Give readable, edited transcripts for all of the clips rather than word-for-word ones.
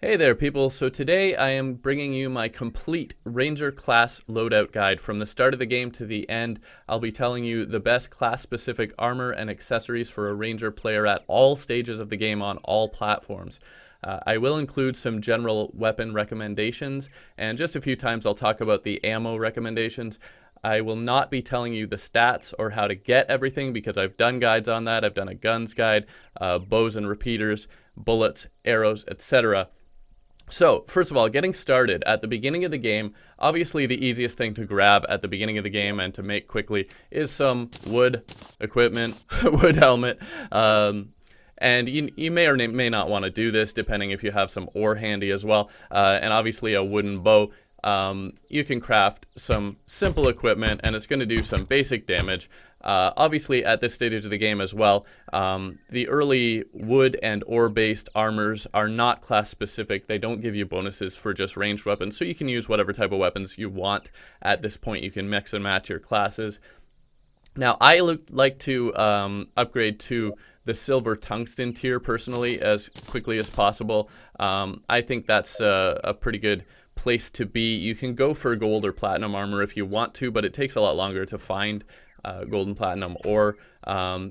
Hey there people, so today I am bringing you my complete Ranger class loadout guide from the start of the game to the end. I'll be telling you the best class specific armor and accessories for a Ranger player at all stages of the game on all platforms. I will include some general weapon recommendations, and just a few times I'll talk about the ammo recommendations. I will not be telling you the stats or how to get everything because I've done guides on that. I've done a guns guide, bows and repeaters, bullets, arrows, etc. So, first of all, getting started at the beginning of the game, obviously the easiest thing to grab at the beginning of the game and to make quickly is some wood equipment, wood helmet, and you may or may not want to do this depending if you have some ore handy as well, and obviously a wooden bow. You can craft some simple equipment and it's going to do some basic damage. Obviously at this stage of the game as well, the early wood and ore based armors are not class specific. They don't give you bonuses for just ranged weapons, so you can use whatever type of weapons you want at this point. You can mix and match your classes. Now I like to upgrade to the silver tungsten tier personally as quickly as possible. I think that's a pretty good place to be. You can go for gold or platinum armor if you want to, but it takes a lot longer to find gold and platinum, or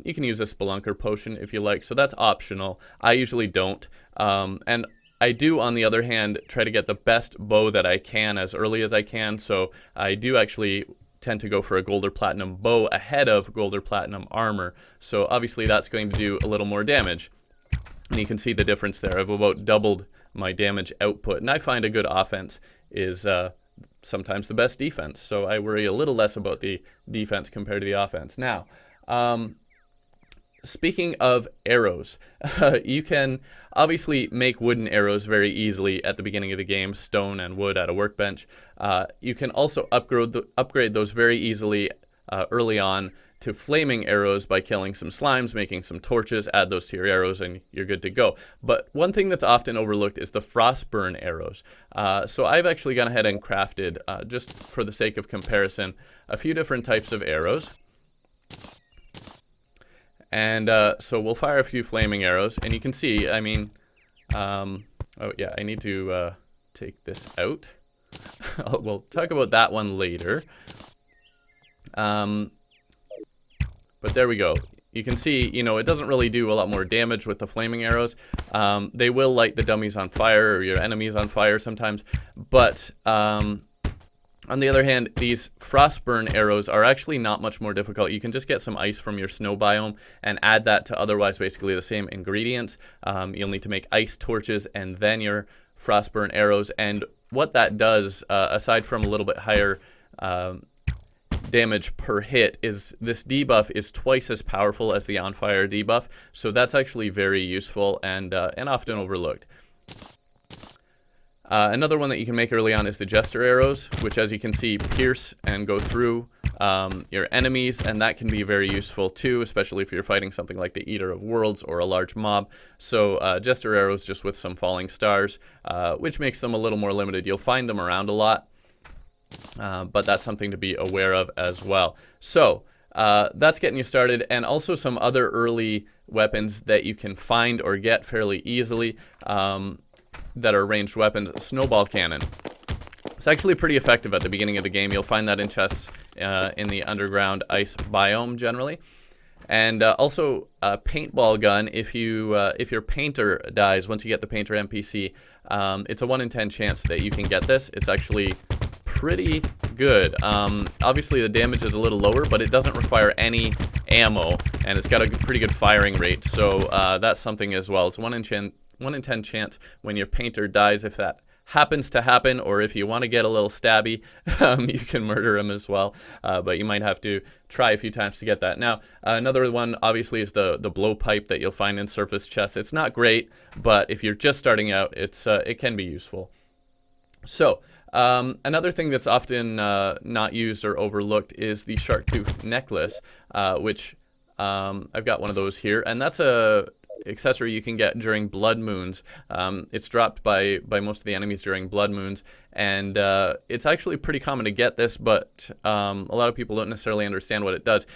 you can use a spelunker potion if you like, so that's optional. I usually don't, and I do, on the other hand, try to get the best bow that I can as early as I can, so I do actually tend to go for a gold or platinum bow ahead of gold or platinum armor, so obviously that's going to do a little more damage. And you can see the difference there. I've about doubled my damage output, and I find a good offense is sometimes the best defense, so I worry a little less about the defense compared to the offense. Now, speaking of arrows, you can obviously make wooden arrows very easily at the beginning of the game, stone and wood at a workbench. You can also upgrade those very easily early on to flaming arrows by killing some slimes, making some torches, add those to your arrows, and you're good to go. But one thing that's often overlooked is the Frostburn Arrows. So I've actually gone ahead and crafted, just for the sake of comparison, a few different types of arrows. And so we'll fire a few flaming arrows, and you can see, I mean, oh yeah, I need to take this out. We'll talk about that one later. But there we go. You can see, you know, it doesn't really do a lot more damage with the flaming arrows. They will light the dummies on fire or your enemies on fire sometimes. But on the other hand, these Frostburn arrows are actually not much more difficult. You can just get some ice from your snow biome and add that to otherwise basically the same ingredients. You'll need to make ice torches and then your Frostburn arrows. And what that does, aside from a little bit higher damage per hit, is this debuff is twice as powerful as the on fire debuff, so that's actually very useful and often overlooked. Another one that you can make early on is the Jester Arrows, which, as you can see, pierce and go through your enemies, and that can be very useful too, especially if you're fighting something like the Eater of Worlds or a large mob. So Jester Arrows just with some falling stars, which makes them a little more limited. You'll find them around a lot, but that's something to be aware of as well. So that's getting you started, and also some other early weapons that you can find or get fairly easily that are ranged weapons. Snowball Cannon. It's actually pretty effective at the beginning of the game. You'll find that in chests in the underground ice biome generally. And also a paintball gun. If your painter dies, once you get the painter NPC, it's a 1 in 10 chance that you can get this. It's actually pretty good. Obviously the damage is a little lower, but it doesn't require any ammo, and it's got a pretty good firing rate, so that's something as well. It's 1 in 10 chance when your painter dies. If that happens to happen, or if you want to get a little stabby, you can murder him as well, but you might have to try a few times to get that. Now, another one obviously is the Blowpipe that you'll find in surface chests. It's not great, but if you're just starting out, it can be useful. So another thing that's often not used or overlooked is the Shark Tooth Necklace, which I've got one of those here, and that's a accessory you can get during blood moons. It's dropped by most of the enemies during blood moons, and it's actually pretty common to get this, but a lot of people don't necessarily understand what it does.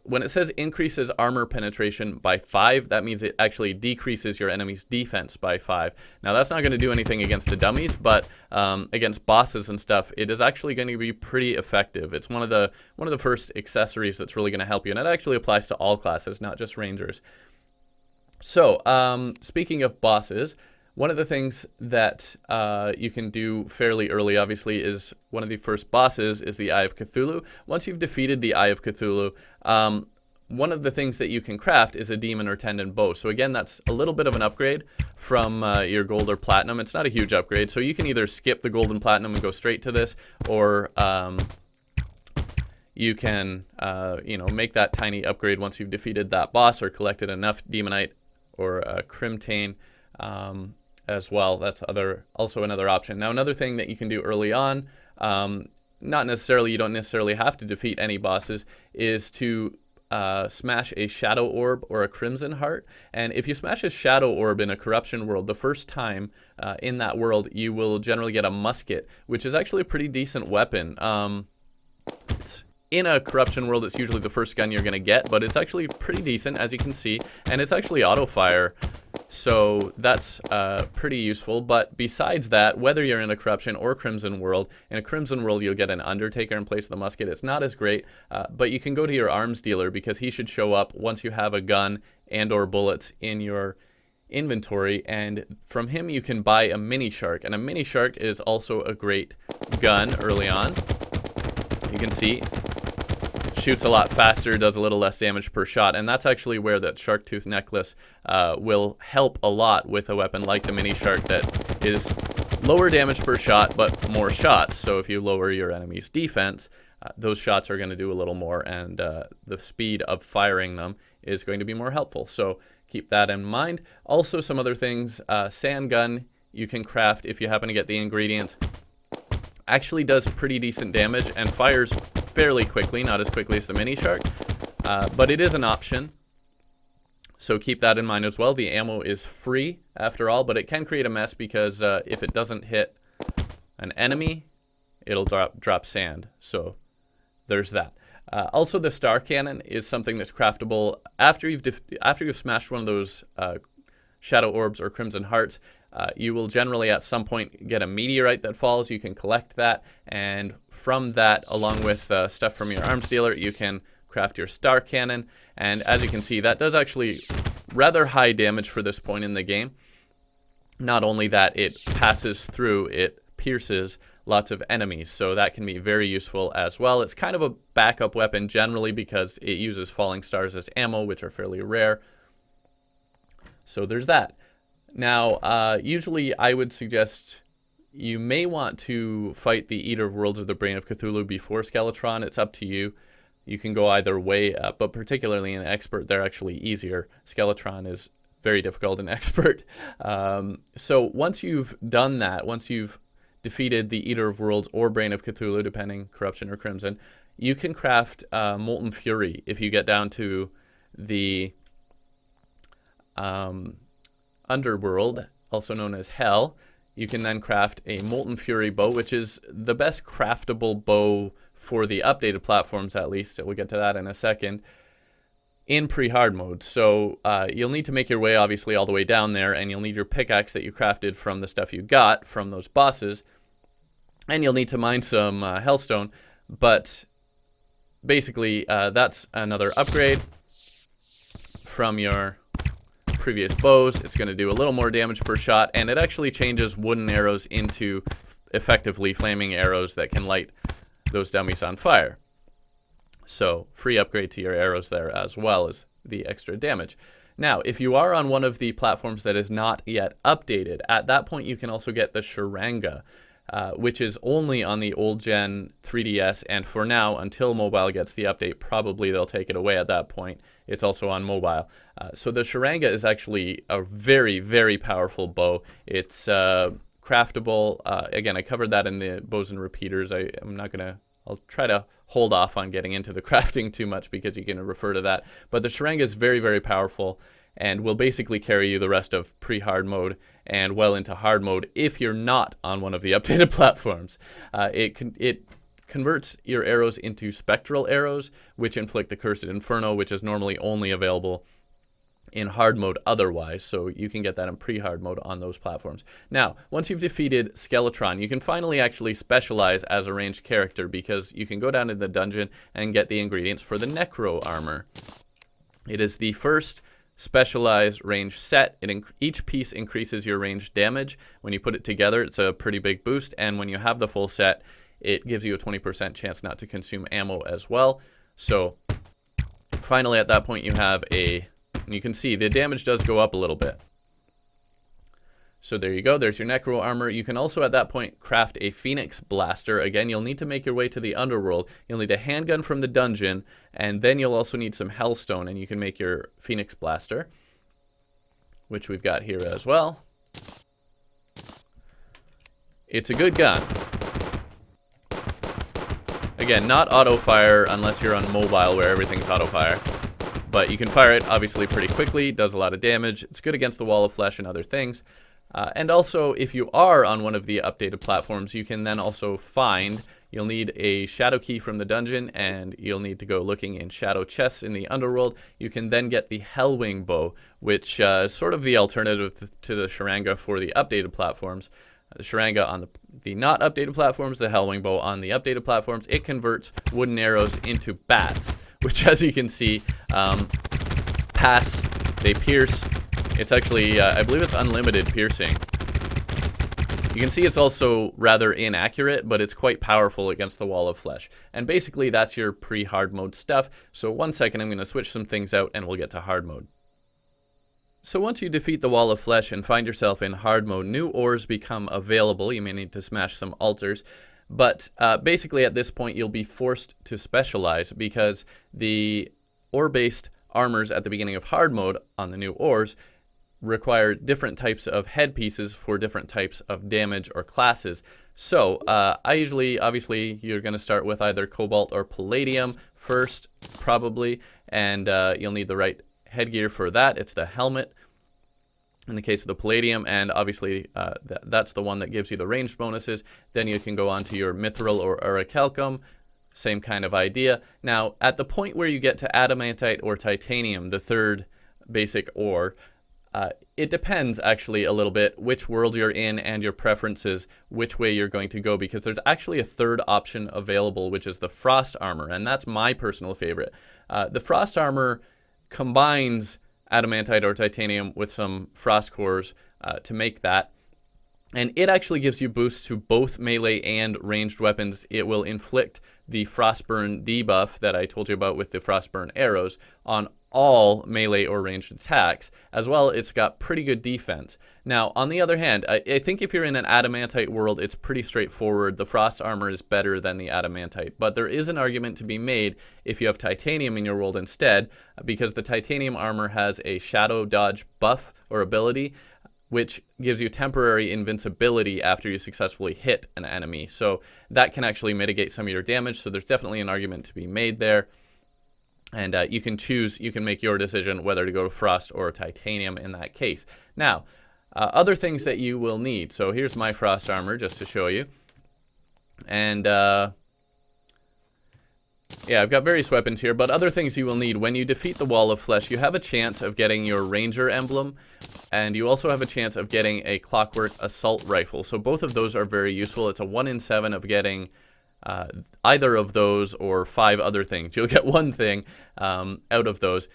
when it says increases armor penetration by 5, that means it actually decreases your enemy's defense by 5. Now that's not going to do anything against the dummies, but against bosses and stuff, it is actually going to be pretty effective. It's one of the first accessories that's really going to help you, and it actually applies to all classes, not just Rangers. So speaking of bosses, one of the things that you can do fairly early, obviously, is one of the first bosses is the Eye of Cthulhu. Once you've defeated the Eye of Cthulhu, one of the things that you can craft is a demon or tendon bow. So again, that's a little bit of an upgrade from your gold or platinum. It's not a huge upgrade, so you can either skip the gold and platinum and go straight to this, or you can make that tiny upgrade once you've defeated that boss or collected enough demonite or crimtane as well. That's also another option. Now, another thing that you can do early on, you don't necessarily have to defeat any bosses, is to smash a shadow orb or a crimson heart. And if you smash a shadow orb in a corruption world, the first time in that world, you will generally get a musket, which is actually a pretty decent weapon. In a corruption world, it's usually the first gun you're going to get, but it's actually pretty decent, as you can see, and it's actually auto-fire, so that's pretty useful. But besides that, whether you're in a corruption or crimson world, in a crimson world you'll get an undertaker in place of the musket. It's not as great, but you can go to your arms dealer, because he should show up once you have a gun and or bullets in your inventory, and from him you can buy a mini shark, and a mini shark is also a great gun early on. You can see shoots a lot faster, does a little less damage per shot, and that's actually where that shark tooth necklace will help a lot with a weapon like the mini shark that is lower damage per shot but more shots. So if you lower your enemy's defense, those shots are going to do a little more, and the speed of firing them is going to be more helpful. So keep that in mind. Also, some other things, sand gun you can craft if you happen to get the ingredients. Actually does pretty decent damage and fires fairly quickly, not as quickly as the mini shark, but it is an option, so keep that in mind as well. The ammo is free after all, but it can create a mess, because if it doesn't hit an enemy, it'll drop sand, so there's that. Also, the star cannon is something that's craftable after you've smashed one of those shadow orbs or crimson hearts. You will generally at some point get a meteorite that falls. You can collect that, and from that, along with stuff from your arms dealer, you can craft your star cannon. And as you can see, that does actually rather high damage for this point in the game. Not only that, it passes through, it pierces lots of enemies, so that can be very useful as well. It's kind of a backup weapon generally, because it uses falling stars as ammo, which are fairly rare. So there's that. Now, usually I would suggest you may want to fight the Eater of Worlds or the Brain of Cthulhu before Skeletron. It's up to you. You can go either way, but particularly in Expert, they're actually easier. Skeletron is very difficult in Expert. So once you've done that, once you've defeated the Eater of Worlds or Brain of Cthulhu, depending Corruption or Crimson, you can craft Molten Fury. If you get down to the Underworld, also known as Hell, you can then craft a Molten Fury bow, which is the best craftable bow for the updated platforms, at least. We'll get to that in a second, in pre-hard mode. So you'll need to make your way, obviously, all the way down there, and you'll need your pickaxe that you crafted from the stuff you got from those bosses, and you'll need to mine some hellstone. But basically, that's another upgrade from your previous bows. It's going to do a little more damage per shot, and it actually changes wooden arrows into effectively flaming arrows that can light those dummies on fire. So free upgrade to your arrows there, as well as the extra damage. Now, if you are on one of the platforms that is not yet updated, at that point you can also get the Sharanga, which is only on the old gen 3DS, and for now, until mobile gets the update, probably they'll take it away at that point. It's also on mobile. So the Sharanga is actually a very, very powerful bow. It's craftable. Again, I covered that in the bows and repeaters. I'll try to hold off on getting into the crafting too much, because you can refer to that. But the Sharanga is very, very powerful, and will basically carry you the rest of pre-hard mode and well into hard mode if you're not on one of the updated platforms. It converts your arrows into spectral arrows, which inflict the Cursed Inferno, which is normally only available in hard mode otherwise, so you can get that in pre-hard mode on those platforms. Now, once you've defeated Skeletron, you can finally actually specialize as a ranged character, because you can go down to the dungeon and get the ingredients for the Necro Armor. It is the first specialized range set. Each piece increases your range damage. When you put it together, it's a pretty big boost, and when you have the full set, it gives you a 20% chance not to consume ammo as well. So finally at that point you have and you can see the damage does go up a little bit. So there you go, there's your Necro Armor. You can also at that point craft a Onyx Blaster. Again, you'll need to make your way to the underworld. You'll need a handgun from the dungeon, and then you'll also need some Hellstone, and you can make your Onyx Blaster, which we've got here as well. It's a good gun. Again, not auto-fire unless you're on mobile where everything's auto-fire. But you can fire it obviously pretty quickly, does a lot of damage. It's good against the wall of flesh and other things. And also, if you are on one of the updated platforms, you can then also you'll need a shadow key from the dungeon, and you'll need to go looking in shadow chests in the underworld. You can then get the Hellwing Bow, which is sort of the alternative to the Sharanga for the updated platforms. The Sharanga on the not updated platforms, the Hellwing Bow on the updated platforms. It converts wooden arrows into bats, which, as you can see, they pierce. It's actually, I believe it's unlimited piercing. You can see it's also rather inaccurate, but it's quite powerful against the wall of flesh. And basically, that's your pre-hard mode stuff. So 1 second, I'm going to switch some things out, and we'll get to hard mode. So once you defeat the wall of flesh and find yourself in hard mode, new ores become available. You may need to smash some altars. But basically at this point you'll be forced to specialize, because the ore-based armors at the beginning of hard mode on the new ores require different types of headpieces for different types of damage or classes. So obviously you're going to start with either cobalt or palladium first, probably, and you'll need the right headgear for that. It's the helmet in the case of the palladium, and obviously that's the one that gives you the ranged bonuses. Then you can go on to your mithril or orichalcum, same kind of idea. Now at the point where you get to adamantite or titanium, the third basic ore, it depends actually a little bit which world you're in and your preferences, which way you're going to go, because there's actually a third option available, which is the Frost Armor, and that's my personal favorite. The Frost Armor combines adamantite or titanium with some frost cores to make that, and it actually gives you boosts to both melee and ranged weapons. It will inflict the Frostburn debuff that I told you about with the Frostburn Arrows on all melee or ranged attacks. As well, it's got pretty good defense. Now, on the other hand, I think if you're in an adamantite world, it's pretty straightforward. The Frost Armor is better than the adamantite, but there is an argument to be made if you have titanium in your world instead, because the titanium armor has a shadow dodge buff or ability, which gives you temporary invincibility after you successfully hit an enemy. So that can actually mitigate some of your damage, so there's definitely an argument to be made there. And you can make your decision whether to go to Frost or Titanium in that case. Now, other things that you will need. So here's my Frost Armor just to show you. And yeah, I've got various weapons here, but other things you will need. When you defeat the Wall of Flesh, you have a chance of getting your Ranger Emblem, and you also have a chance of getting a Clockwork Assault Rifle. So both of those are very useful. It's a 1 in 7 of getting either of those or 5 other things. You'll get one thing out of those.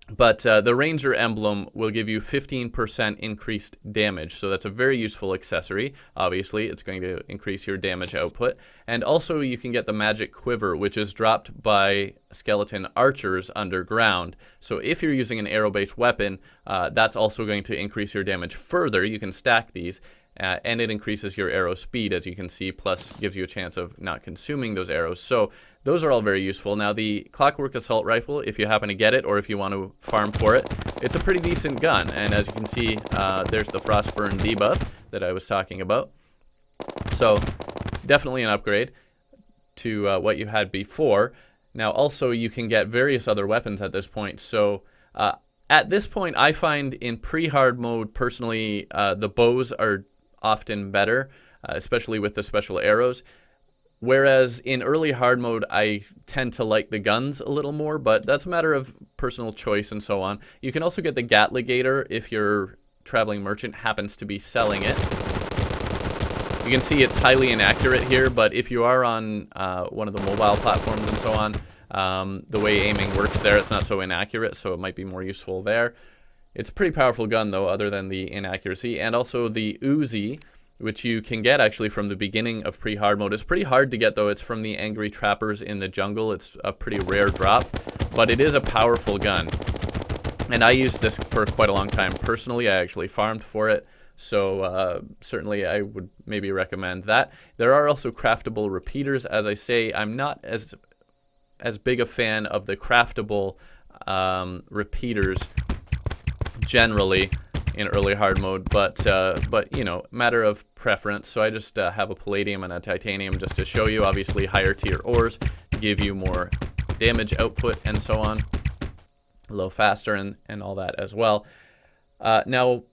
But the Ranger Emblem will give you 15% increased damage, so that's a very useful accessory. Obviously, it's going to increase your damage output. And also, you can get the Magic Quiver, which is dropped by skeleton archers underground. So if you're using an arrow-based weapon, that's also going to increase your damage further. You can stack these. And it increases your arrow speed, as you can see, plus gives you a chance of not consuming those arrows. So those are all very useful. Now, the Clockwork Assault Rifle, if you happen to get it or if you want to farm for it, it's a pretty decent gun. And as you can see, there's the Frostburn debuff that I was talking about. So definitely an upgrade to what you had before. Now, also, you can get various other weapons at this point. So at this point, I find in pre-hard mode, personally, the bows are often better, especially with the special arrows. Whereas in early hard mode, I tend to like the guns a little more, but that's a matter of personal choice and so on. You can also get the Gatligator if your traveling merchant happens to be selling it. You can see it's highly inaccurate here, but if you are on one of the mobile platforms and so on, the way aiming works there, it's not so inaccurate, so it might be more useful there. It's a pretty powerful gun, though, other than the inaccuracy. And also the Uzi, which you can get actually from the beginning of pre-hard mode. It's pretty hard to get, though. It's from the Angry Trappers in the jungle. It's a pretty rare drop, but it is a powerful gun. And I used this for quite a long time. Personally, I actually farmed for it, so certainly I would maybe recommend that. There are also craftable repeaters. As I say, I'm not as big a fan of the craftable repeaters generally in early hard mode, but you know, matter of preference. So I just have a palladium and a titanium just to show you. Obviously, higher tier ores give you more damage output and so on, a little faster and all that as well. Now,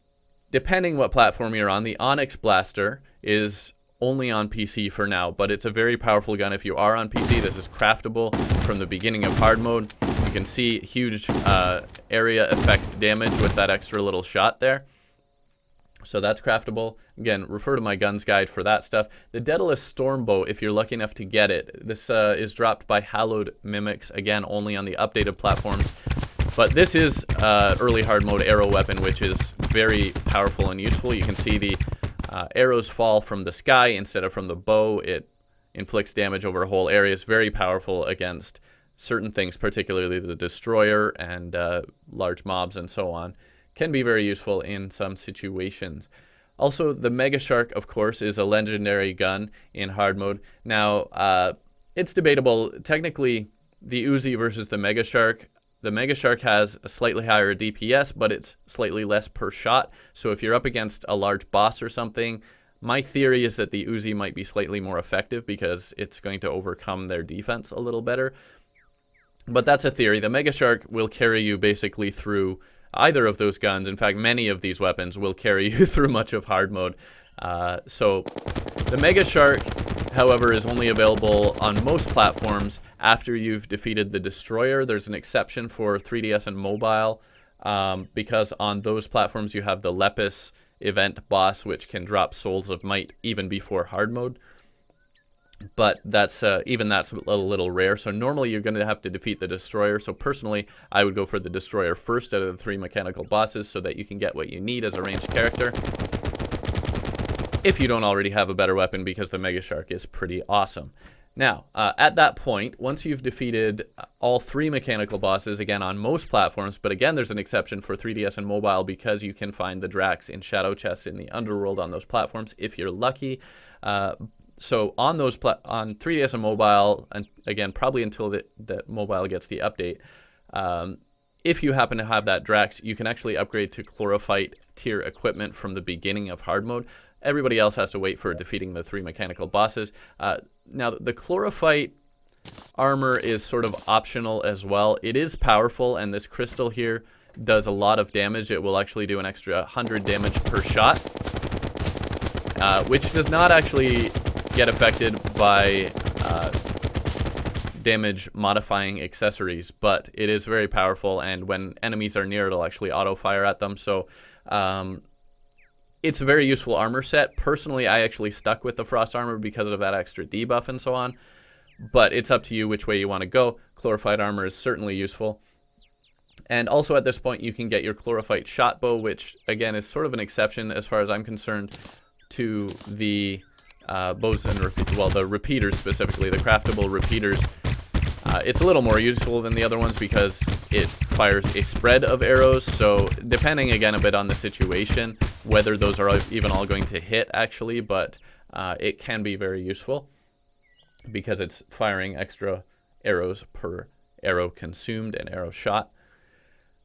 depending what platform you're on, the Onyx Blaster is only on PC for now, but it's a very powerful gun if you are on PC. This is craftable from the beginning of hard mode. You can see huge area effect damage with that extra little shot there. So that's craftable. Again, refer to my guns guide for that stuff. The Daedalus Storm Bow, if you're lucky enough to get it, this is dropped by Hallowed Mimics, again, only on the updated platforms. But this is early hard mode arrow weapon, which is very powerful and useful. You can see the arrows fall from the sky instead of from the bow. It inflicts damage over a whole area. It's very powerful against certain things, particularly the destroyer and large mobs and so on. Can be very useful in some situations. Also, the Mega Shark, of course, is a legendary gun in hard mode. Now, it's debatable. Technically, the Uzi versus the Mega Shark. The Mega Shark has a slightly higher DPS, but it's slightly less per shot. So if you're up against a large boss or something, my theory is that the Uzi might be slightly more effective because it's going to overcome their defense a little better. But that's a theory. The Mega Shark will carry you basically through either of those guns. In fact, many of these weapons will carry you through much of hard mode. So the Mega Shark, however, is only available on most platforms after you've defeated the Destroyer. There's an exception for 3DS and mobile because on those platforms you have the Lepus event boss, which can drop Souls of Mite even before hard mode. But that's even that's a little rare. So normally you're going to have to defeat the Destroyer. So personally, I would go for the Destroyer first out of the 3 mechanical bosses so that you can get what you need as a ranged character, if you don't already have a better weapon, because the Mega Shark is pretty awesome. Now, at that point, once you've defeated all 3 mechanical bosses, again on most platforms, but again there's an exception for 3DS and mobile because you can find the Drax in shadow chests in the underworld on those platforms if you're lucky. So on those on 3DS and mobile, and again probably until that mobile gets the update, if you happen to have that Drax, you can actually upgrade to Chlorophyte tier equipment from the beginning of hard mode. Everybody else has to wait for defeating the 3 mechanical bosses. Now, the Chlorophyte armor is sort of optional as well. It is powerful, and this crystal here does a lot of damage. It will actually do an extra 100 damage per shot, which does not actually get affected by damage modifying accessories, but it is very powerful, and when enemies are near, it'll actually auto fire at them. So it's a very useful armor set. Personally, I actually stuck with the Frost Armor because of that extra debuff and so on, but it's up to you which way you want to go. Chlorophyte armor is certainly useful. And also at this point, you can get your Chlorophyte shot bow, which again is sort of an exception as far as I'm concerned to the bows and the repeaters specifically, the craftable repeaters. It's a little more useful than the other ones because it fires a spread of arrows, so depending again a bit on the situation, whether those are even all going to hit actually, but it can be very useful because it's firing extra arrows per arrow consumed and arrow shot.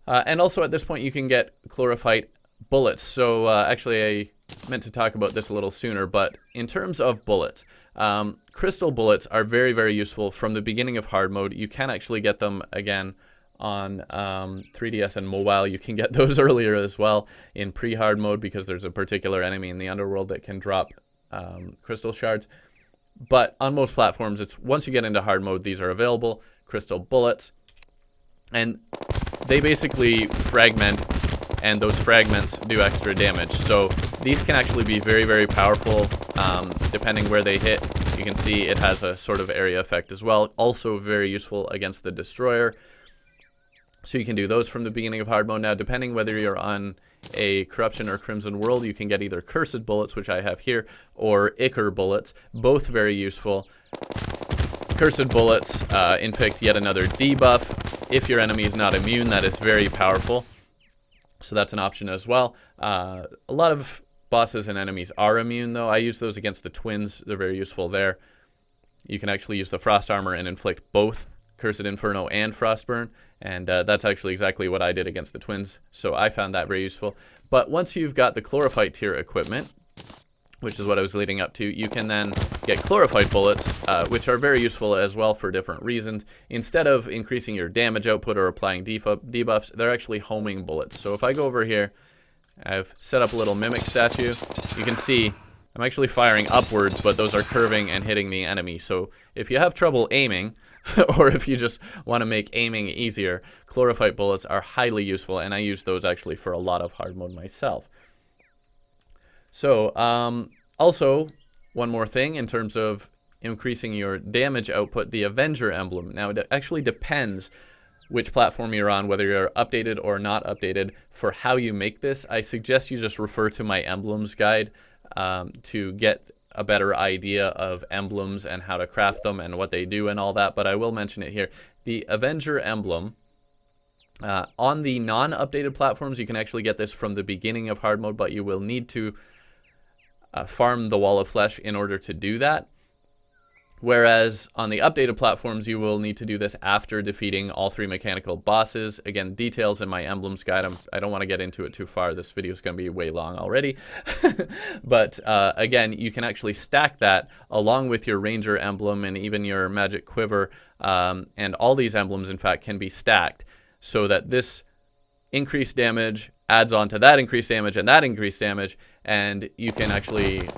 And also at this point you can get Chlorophyte bullets. So actually I meant to talk about this a little sooner, but in terms of bullets, crystal bullets are very, very useful from the beginning of hard mode. You can actually get them again on 3DS and mobile. You can get those earlier as well in pre-hard mode because there's a particular enemy in the underworld that can drop crystal shards. But on most platforms, it's once you get into hard mode, these are available. Crystal bullets. And they basically fragment, and those fragments do extra damage. So these can actually be very, very powerful depending where they hit. You can see it has a sort of area effect as well. Also very useful against the destroyer. So you can do those from the beginning of hard mode. Now, depending whether you're on a Corruption or Crimson World, you can get either Cursed Bullets, which I have here, or Ichor Bullets, both very useful. Cursed Bullets inflict yet another debuff. If your enemy is not immune, that is very powerful. So that's an option as well. A lot of bosses and enemies are immune, though. I use those against the twins. They're very useful there. You can actually use the Frost Armor and inflict both Cursed Inferno and Frostburn, and that's actually exactly what I did against the twins, so I found that very useful. But once you've got the Chlorophyte tier equipment, which is what I was leading up to, you can then get Chlorophyte bullets, which are very useful as well for different reasons. Instead of increasing your damage output or applying debuffs, they're actually homing bullets. So if I go over here, I've set up a little mimic statue. You can see I'm actually firing upwards, but those are curving and hitting the enemy. So if you have trouble aiming, or if you just want to make aiming easier, Chlorophyte bullets are highly useful, and I use those actually for a lot of hard mode myself. So also, one more thing in terms of increasing your damage output, the Avenger Emblem. Now, it actually depends which platform you're on, whether you're updated or not updated. For how you make this, I suggest you just refer to my emblems guide to get a better idea of emblems and how to craft them and what they do and all that, but I will mention it here. The Avenger Emblem, on the non-updated platforms, you can actually get this from the beginning of hard mode, but you will need to farm the Wall of Flesh in order to do that. Whereas on the updated platforms, you will need to do this after defeating all 3 mechanical bosses. Again, details in my emblems guide. I don't want to get into it too far. This video is going to be way long already. But again, you can actually stack that along with your Ranger emblem and even your Magic Quiver. And all these emblems, in fact, can be stacked so that this increased damage adds on to that increased damage and that increased damage. And you can actually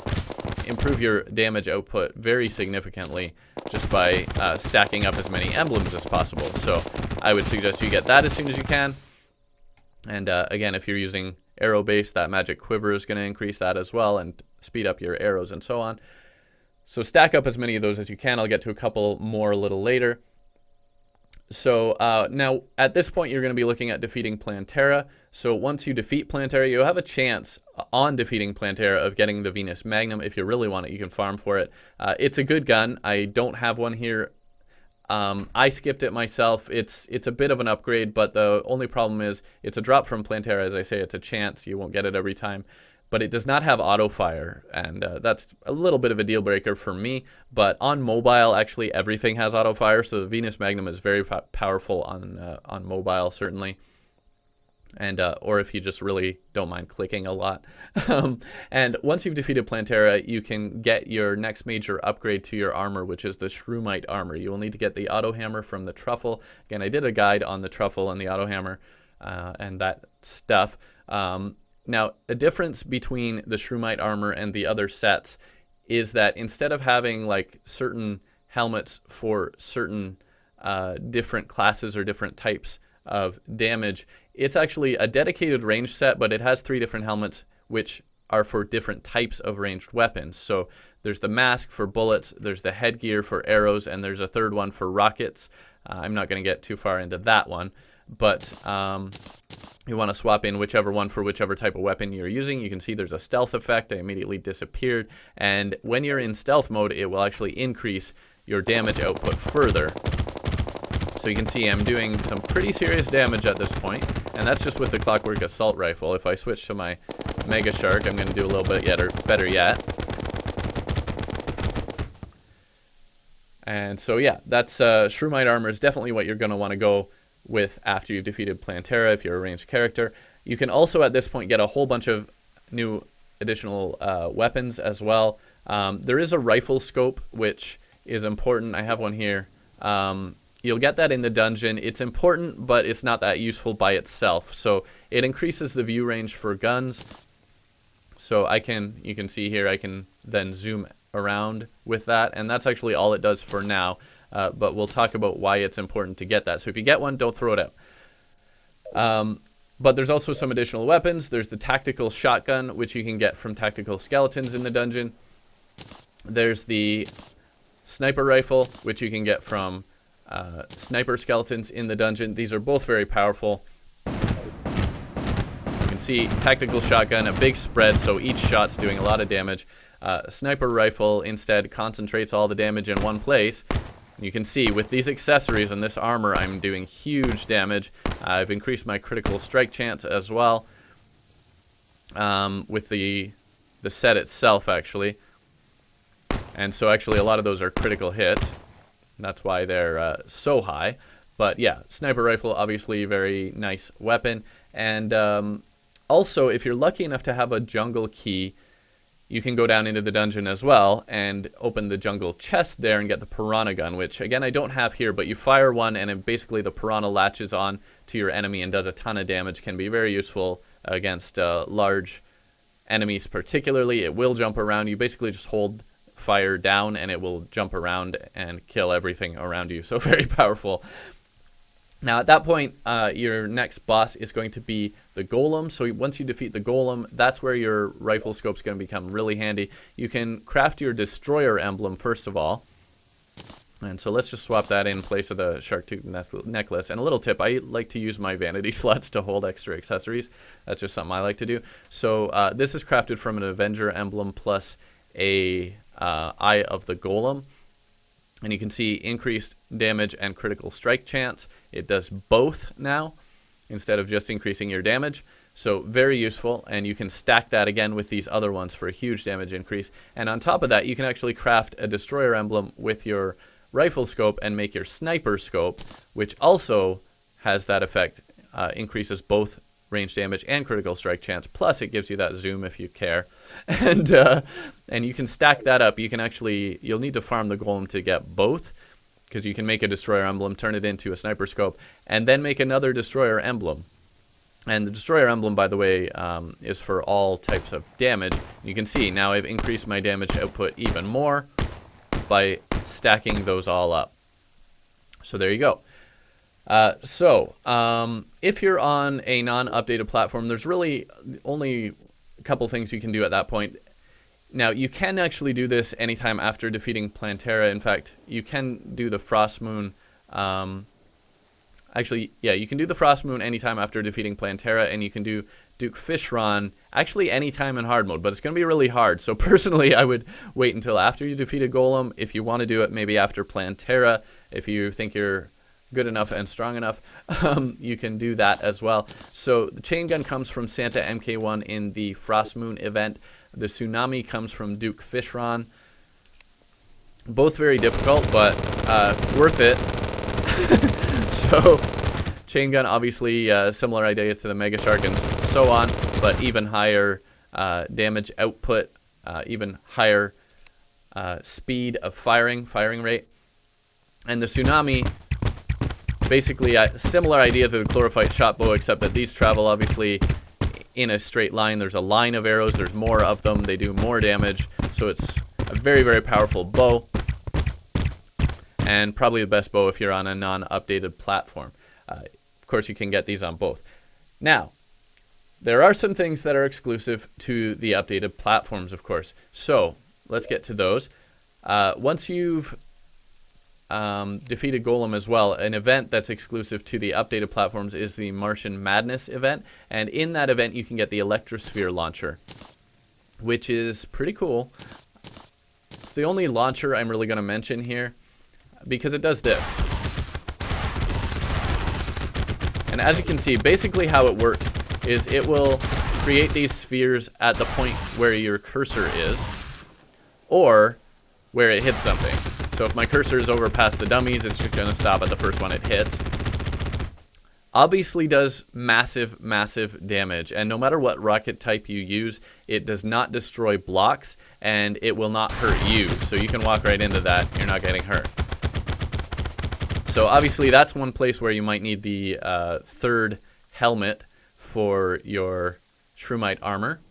improve your damage output very significantly just by stacking up as many emblems as possible. So I would suggest you get that as soon as you can. And again, if you're using arrow base, that Magic Quiver is going to increase that as well and speed up your arrows and so on. So stack up as many of those as you can. I'll get to a couple more a little later. So now at this point, you're going to be looking at defeating Plantera. So once you defeat Plantera, you have a chance on defeating Plantera of getting the Venus Magnum. If you really want it, you can farm for it. It's a good gun. I don't have one here. I skipped it myself. It's a bit of an upgrade, but the only problem is it's a drop from Plantera. As I say, it's a chance. You won't get it every time. But it does not have auto fire, and that's a little bit of a deal breaker for me. But on mobile, actually everything has auto fire, so the Venus Magnum is very powerful on mobile, certainly. And or if you just really don't mind clicking a lot. And once you've defeated Plantera, you can get your next major upgrade to your armor, which is the Shrew Mite armor. You will need to get the auto hammer from the truffle. Again, I did a guide on the truffle and the auto hammer and that stuff. Now, a difference between the Shrew Mite armor and the other sets is that instead of having like certain helmets for certain different classes or different types of damage, it's actually a dedicated range set, but it has 3 different helmets which are for different types of ranged weapons. So there's the mask for bullets, there's the headgear for arrows, and there's a third one for rockets. I'm not going to get too far into that one, but you want to swap in whichever one for whichever type of weapon you're using. You can see there's a stealth effect. I immediately disappeared. And when you're in stealth mode, it will actually increase your damage output further. So you can see I'm doing some pretty serious damage at this point, and that's just with the Clockwork Assault Rifle. If I switch to my Mega Shark, I'm going to do a little bit better yet. And so yeah, that's Shrew Mite armor is definitely what you're going to want to go with after you've defeated Plantera if you're a ranged character. You can also at this point get a whole bunch of new additional weapons as well. There is a rifle scope, which is important. I have one here. You'll get that in the dungeon. It's important, but it's not that useful by itself. So it increases the view range for guns. So you can see here, I can then zoom around with that, and that's actually all it does for now. But we'll talk about why it's important to get that. So if you get one, don't throw it out. But there's also some additional weapons. There's the tactical shotgun, which you can get from tactical skeletons in the dungeon. There's the sniper rifle, which you can get from sniper skeletons in the dungeon. These are both very powerful. You can see tactical shotgun, a big spread, so each shot's doing a lot of damage. Sniper rifle instead concentrates all the damage in one place. You can see with these accessories and this armor, I'm doing huge damage. I've increased my critical strike chance as well with the set itself, actually. And so actually a lot of those are critical hits. That's why they're so high. But yeah, sniper rifle, obviously very nice weapon. And also, if you're lucky enough to have a jungle key, you can go down into the dungeon as well and open the jungle chest there and get the piranha gun, which again I don't have here, but you fire one and it basically the piranha latches on to your enemy and does a ton of damage. Can be very useful against large enemies particularly. It will jump around. You basically just hold fire down and it will jump around and kill everything around you. So very powerful. Now at that point, your next boss is going to be the golem. So once you defeat the golem, that's where your rifle scope's going to become really handy. You can craft your destroyer emblem first of all. And so let's just swap that in place of the shark tooth necklace. And a little tip, I like to use my vanity slots to hold extra accessories. That's just something I like to do. So this is crafted from an Avenger Emblem plus a Eye of the Golem. And you can see increased damage and critical strike chance. It does both now instead of just increasing your damage. So very useful, and you can stack that again with these other ones for a huge damage increase. And on top of that, you can actually craft a destroyer emblem with your rifle scope and make your sniper scope, which also has that effect, increases both range damage and critical strike chance, plus it gives you that zoom if you care. And you can stack that up. You can actually, you'll need to farm the golem to get both, because you can make a destroyer emblem, turn it into a sniper scope, and then make another destroyer emblem. And the destroyer emblem, by the way, is for all types of damage. You can see now I've increased my damage output even more by stacking those all up. So there you go. If you're on a non-updated platform, there's really only a couple things you can do at that point. Now, you can actually do this anytime after defeating Plantera. In fact, you can do the Frost Moon. Actually, yeah, you can do the Frost Moon anytime after defeating Plantera, and you can do Duke Fishron actually anytime in hard mode, but it's going to be really hard. So personally, I would wait until after you defeat a golem. If you want to do it, maybe after Plantera, if you think you're good enough and strong enough, you can do that as well. So the chain gun comes from Santa MK1 in the Frost Moon event. The tsunami comes from Duke Fishron. Both very difficult, but worth it. So chain gun, obviously similar idea to the Mega Shark and so on, but even higher damage output, even higher speed of firing rate. And the tsunami, basically a similar idea to the Chlorophyte shot bow, except that these travel obviously in a straight line. There's a line of arrows, there's more of them, they do more damage, so it's a very, very powerful bow, and probably the best bow if you're on a non-updated platform. Of course, you can get these on both. Now, there are some things that are exclusive to the updated platforms, of course, so let's get to those. Once you've defeated Golem as well, an event that's exclusive to the updated platforms is the Martian Madness event, and in that event you can get the Electrosphere Launcher, which is pretty cool. It's the only launcher I'm really going to mention here because it does this. And as you can see, basically how it works is it will create these spheres at the point where your cursor is or where it hits something. So if my cursor is over past the dummies, it's just going to stop at the first one it hits. Obviously does massive, massive damage, and no matter what rocket type you use, it does not destroy blocks, and it will not hurt you. So you can walk right into that, you're not getting hurt. So obviously that's one place where you might need the third helmet for your Shrew Mite armor,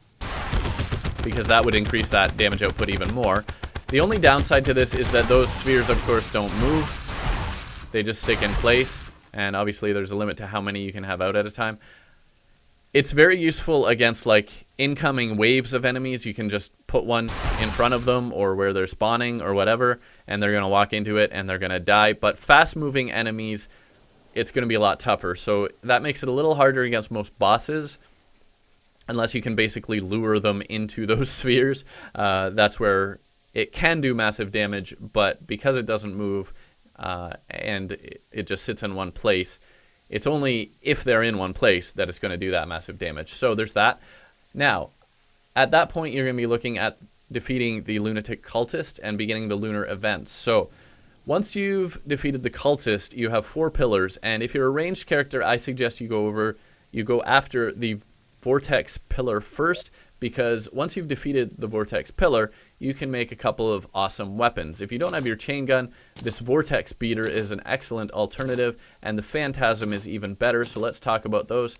because that would increase that damage output even more. The only downside to this is that those spheres, of course, don't move. They just stick in place, and obviously there's a limit to how many you can have out at a time. It's very useful against like incoming waves of enemies. You can just put one in front of them or where they're spawning or whatever, and they're going to walk into it and they're going to die. But fast-moving enemies, it's going to be a lot tougher. So that makes it a little harder against most bosses, unless you can basically lure them into those spheres. That's where it can do massive damage, but because it doesn't move and it just sits in one place, it's only if they're in one place that it's going to do that massive damage. So there's that. Now, at that point, you're going to be looking at defeating the Lunatik Cultist and beginning the lunar events. So once you've defeated the Cultist, you have 4 pillars. And if you're a ranged character, I suggest you go after the Vortex pillar first, because once you've defeated the Vortex pillar, you can make a couple of awesome weapons. If you don't have your chain gun, this Vortex beater is an excellent alternative, and the Phantasm is even better, so let's talk about those.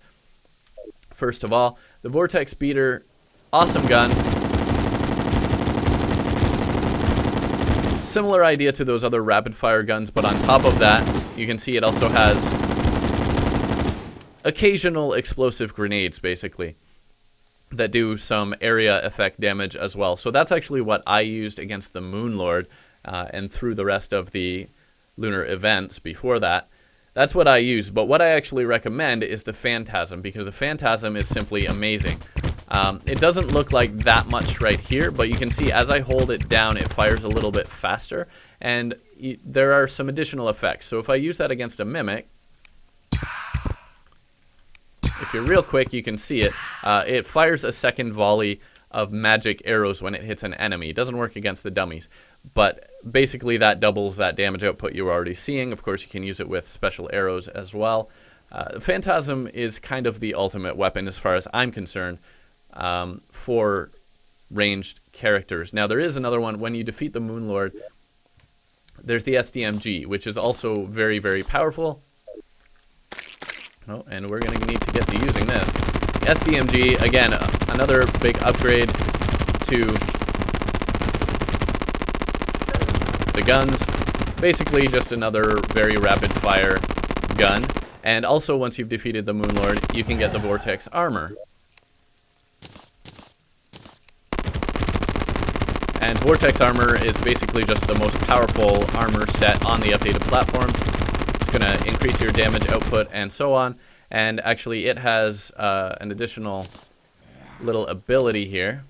First of all, the Vortex beater, awesome gun. Similar idea to those other rapid fire guns, but on top of that, you can see it also has occasional explosive grenades, basically, that do some area effect damage as well. So that's actually what I used against the Moon Lord and through the rest of the lunar events before that. That's what I use, but what I actually recommend is the Phantasm, because the Phantasm is simply amazing. It doesn't look like that much right here, but you can see as I hold it down, it fires a little bit faster, and there are some additional effects. So if I use that against a Mimic, if you're real quick, you can see it. It fires a second volley of magic arrows when it hits an enemy. It doesn't work against the dummies, but basically that doubles that damage output you were already seeing. Of course, you can use it with special arrows as well. Phantasm is kind of the ultimate weapon as far as I'm concerned for ranged characters. Now, there is another one. When you defeat the Moon Lord, there's the SDMG, which is also very, very powerful. Oh, and we're going to need to get to using this. SDMG, again, another big upgrade to the guns. Basically just another very rapid fire gun. And also once you've defeated the Moon Lord, you can get the Vortex Armor. And Vortex Armor is basically just the most powerful armor set on the updated platforms. It's going to increase your damage output and so on. And actually it has an additional little ability here,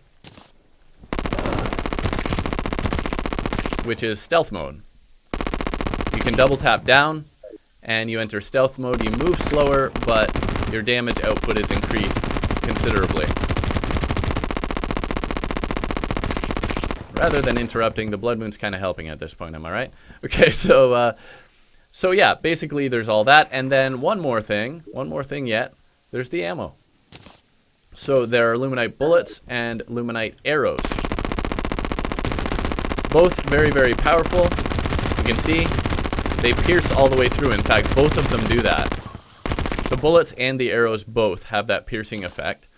which is stealth mode. You can double tap down and you enter stealth mode. You move slower, but your damage output is increased considerably. Rather than interrupting, the Blood Moon's kind of helping at this point, am I right? Okay, so yeah, basically there's all that, and then one more thing yet, there's the ammo. So there are Luminite bullets and Luminite arrows. Both very, very powerful. You can see they pierce all the way through. In fact, both of them do that. The bullets and the arrows both have that piercing effect.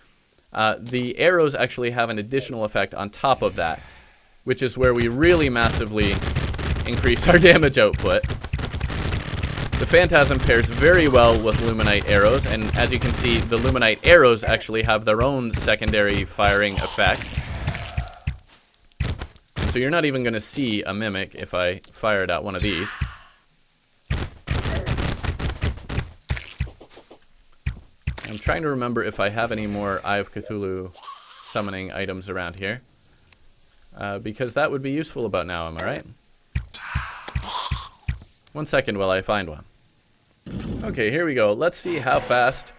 The arrows actually have an additional effect on top of that, which is where we really massively increase our damage output. The Phantasm pairs very well with Luminite arrows, and as you can see, the Luminite arrows actually have their own secondary firing effect. So you're not even going to see a Mimic if I fired at one of these. I'm trying to remember if I have any more Eye of Cthulhu summoning items around here. Because that would be useful about now, am I right? 1 second while I find one. Okay, here we go. Let's see how fast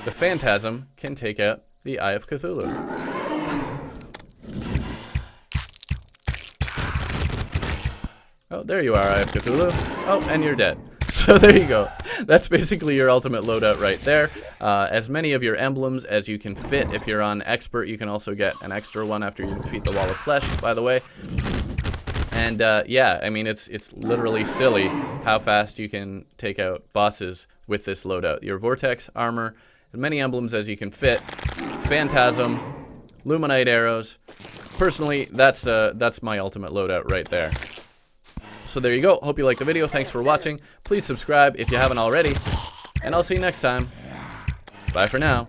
the Phantasm can take out the Eye of Cthulhu. Oh, there you are, Eye of Cthulhu. Oh, and you're dead. So there you go. That's basically your ultimate loadout right there. As many of your emblems as you can fit. If you're on Expert, you can also get an extra one after you defeat the Wall of Flesh, by the way. And yeah, I mean, it's literally silly how fast you can take out bosses with this loadout. Your Vortex Armor, as many emblems as you can fit, Phantasm, Luminite arrows, personally, that's my ultimate loadout right there. So there you go. Hope you liked the video. Thanks for watching. Please subscribe if you haven't already. And I'll see you next time. Bye for now.